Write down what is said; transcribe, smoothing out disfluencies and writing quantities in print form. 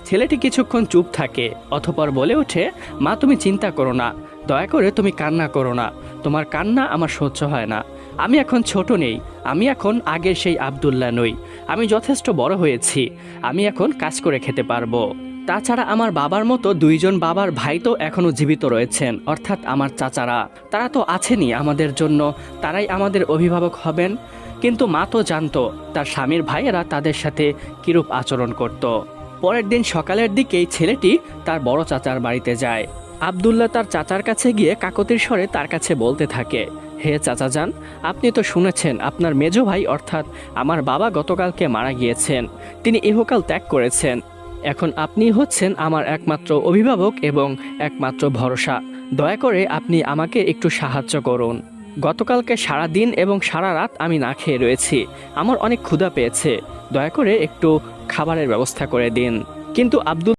ছেলেটি কিছুক্ষণ চুপ থাকে, অতঃপর বলে ওঠে, মা তুমি চিন্তা করো না, দয়া করে তুমি কান্না করো না। তোমার কান্না আমার সহ্য হয় না। আমি এখন ছোট নেই, আমি এখন আগের সেই আব্দুল্লাহ নই। আমি যথেষ্ট বড় হয়েছি, আমি এখন কাজ করে খেতে পারবো। তাছাড়া আমার বাবার মতো দুইজন বাবার ভাই তো এখনো জীবিত রয়েছেন, অর্থাৎ আমার চাচারা। তারা তো আছেনই আমাদের জন্য, তারাই আমাদের অভিভাবক হবেন। কিন্তু মা তো জানতো তার স্বামীর ভাইয়েরা তাদের সাথে কিরূপ আচরণ করত। পরের দিন সকালের দিকেই ছেলেটি তার বড় চাচার বাড়িতে যায়। আব্দুল্লাহ তার চাচার কাছে গিয়ে কাকতির স্বরে তার কাছে বলতে থাকে, হে চাচা যান, আপনি তো শুনেছেন আপনার মেজো ভাই অর্থাৎ আমার বাবা গতকালকে মারা গিয়েছেন। তিনি ইহকাল ত্যাগ করেছেন। এখন আপনি হচ্ছেন আমার একমাত্র অভিভাবক এবং একমাত্র ভরসা। দয়া করে আপনি আমাকে একটু সাহায্য করুন। গতকালকে সারা দিন এবং সারা রাত আমি না খেয়ে রয়েছি, আমার অনেক ক্ষুধা পেয়েছে। দয়া করে একটু খাবারের ব্যবস্থা করে দিন। কিন্তু আব্দুল